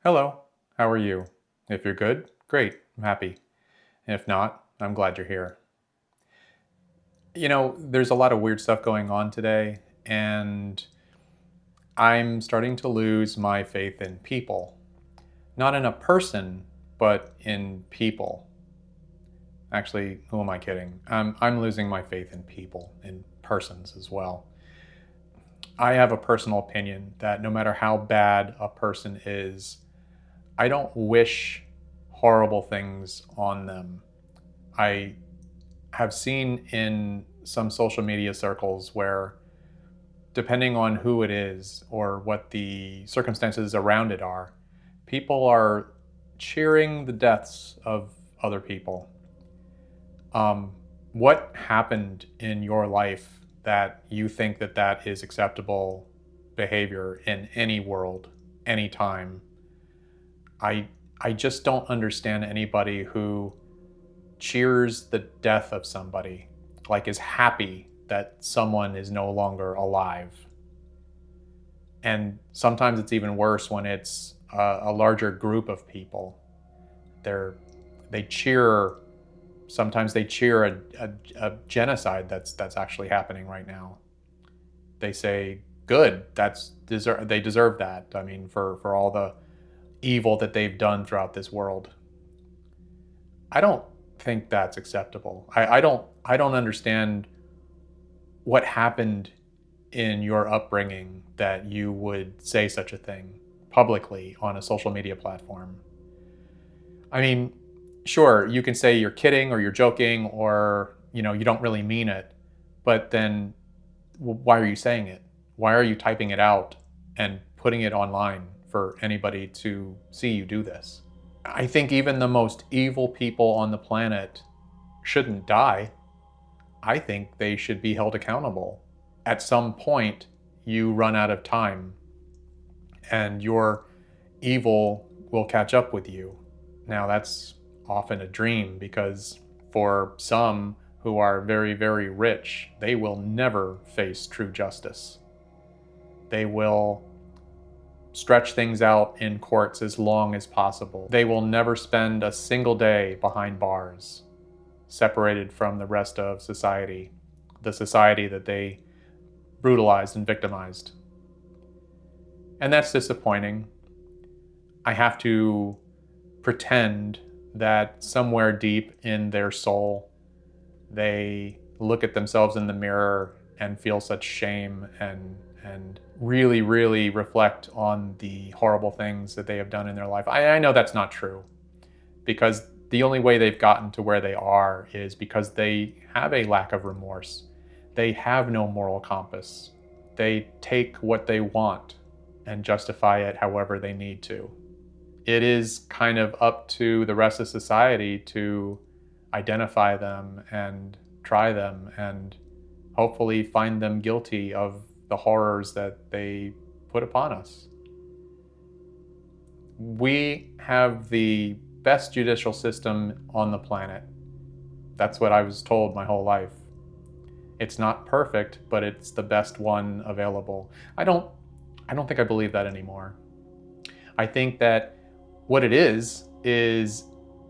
Hello, how are you? If you're good, great, I'm happy. If not, I'm glad you're here. There's a lot of weird stuff going on today, and I'm starting to lose my faith in people. Not in a person, but in people. Actually, who am I kidding? I'm losing my faith in people, in persons as well. I have a personal opinion that no matter how bad a person is, I don't wish horrible things on them. I have seen in some social media circles where, depending on who it is or what the circumstances around it are, people are cheering the deaths of other people. Um, what happened in your life that you think that that is acceptable behavior in any world, anytime? I I just don't understand anybody who cheers the death of somebody, like is happy that someone is no longer alive. And sometimes it's even worse when it's a larger group of people. They're they cheer. Sometimes they cheer a genocide that's actually happening right now. They say, "Good, they deserve that." I mean, for all the evil that they've done throughout this world. I don't think that's acceptable. I don't understand what happened in your upbringing that you would say such a thing publicly on a social media platform. I mean, sure, you can say you're kidding or you're joking or, you don't really mean it, but then why are you saying it? Why are you typing it out and putting it online for anybody to see you do this? I think even the most evil people on the planet shouldn't die. I think they should be held accountable. At some point, you run out of time and your evil will catch up with you. Now, that's often a dream because for some who are very, very rich, they will never face true justice. They will stretch things out in courts as long as possible. They will never spend a single day behind bars, separated from the rest of society, the society that they brutalized and victimized. And that's disappointing. I have to pretend that somewhere deep in their soul, they look at themselves in the mirror and feel such shame and really, really reflect on the horrible things that they have done in their life. I know that's not true because the only way they've gotten to where they are is because they have a lack of remorse. They have no moral compass. They take what they want and justify it however they need to. It is kind of up to the rest of society to identify them and try them and hopefully find them guilty of the horrors that they put upon us. We have the best judicial system on the planet. That's what I was told my whole life. It's not perfect, but it's the best one available. I don't think I believe that anymore. I think that what it is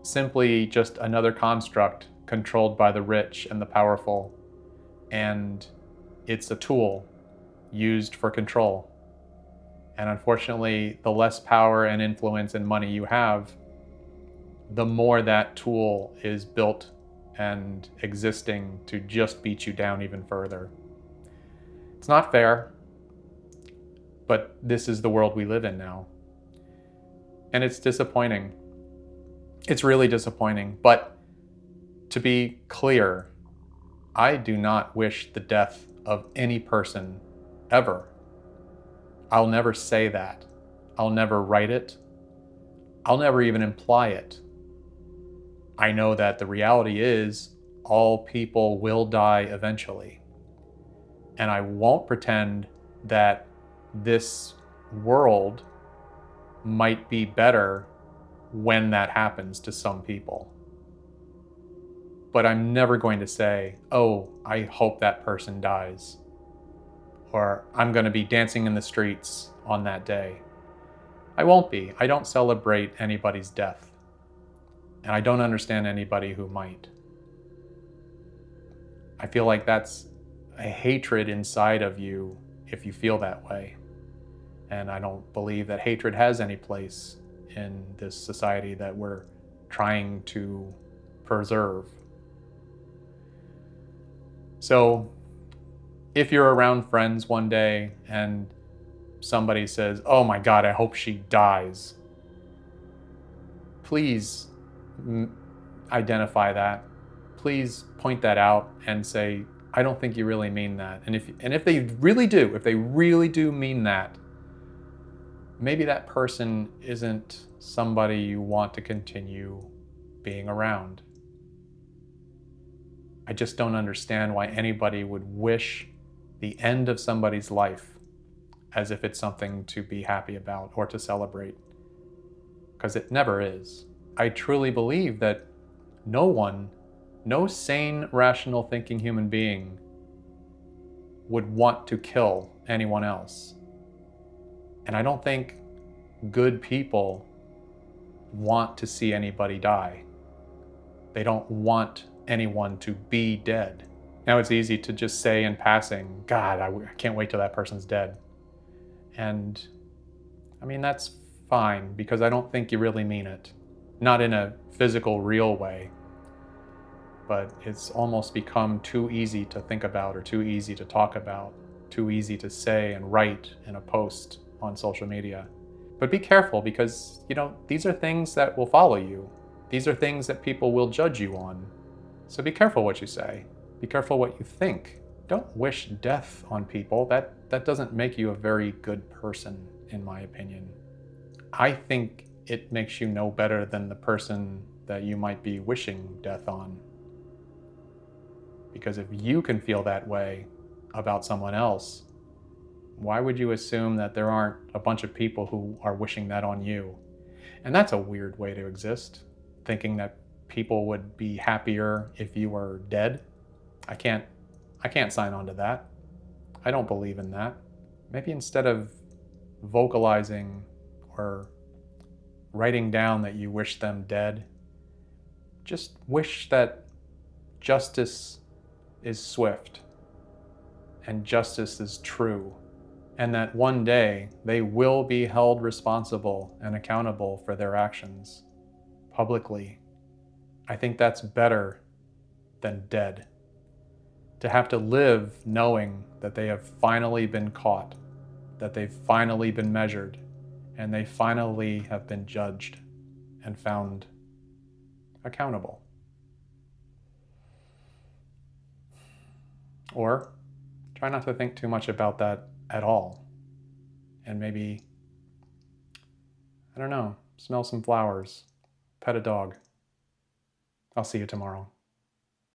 simply just another construct controlled by the rich and the powerful, and it's a tool used for control. And unfortunately, the less power and influence and money you have, the more that tool is built and existing to just beat you down even further. It's not fair, but this is the world we live in now. And it's disappointing. It's really disappointing. But to be clear, I do not wish the death of any person ever. I'll never say that. I'll never write it. I'll never even imply it. I know that the reality is all people will die eventually. And I won't pretend that this world might be better when that happens to some people. But I'm never going to say, oh, I hope that person dies, or I'm going to be dancing in the streets on that day. I won't be. I don't celebrate anybody's death. And I don't understand anybody who might. I feel like that's a hatred inside of you if you feel that way. And I don't believe that hatred has any place in this society that we're trying to preserve. So if you're around friends one day and somebody says, "Oh my God, I hope she dies," please identify that. Please point that out and say, "I don't think you really mean that." And if they really do mean that, maybe that person isn't somebody you want to continue being around. I just don't understand why anybody would wish the end of somebody's life as if it's something to be happy about or to celebrate, because it never is. I truly believe that no sane, rational thinking human being would want to kill anyone else. And I don't think good people want to see anybody die. They don't want anyone to be dead. Now it's easy to just say in passing, "God, I can't wait till that person's dead." And I mean, that's fine, because I don't think you really mean it. Not in a physical, real way, but it's almost become too easy to think about, or too easy to talk about, too easy to say and write in a post on social media. But be careful, because, these are things that will follow you. These are things that people will judge you on. So be careful what you say. Be careful what you think. Don't wish death on people. That doesn't make you a very good person, in my opinion. I think it makes you no better than the person that you might be wishing death on. Because if you can feel that way about someone else, why would you assume that there aren't a bunch of people who are wishing that on you? And that's a weird way to exist, thinking that people would be happier if you were dead. I can't sign on to that. I don't believe in that. Maybe instead of vocalizing or writing down that you wish them dead, just wish that justice is swift and justice is true, and that one day they will be held responsible and accountable for their actions publicly. I think that's better than dead. To have to live knowing that they have finally been caught, that they've finally been measured, and they finally have been judged and found accountable. Or try not to think too much about that at all. And maybe, I don't know, smell some flowers, pet a dog. I'll see you tomorrow.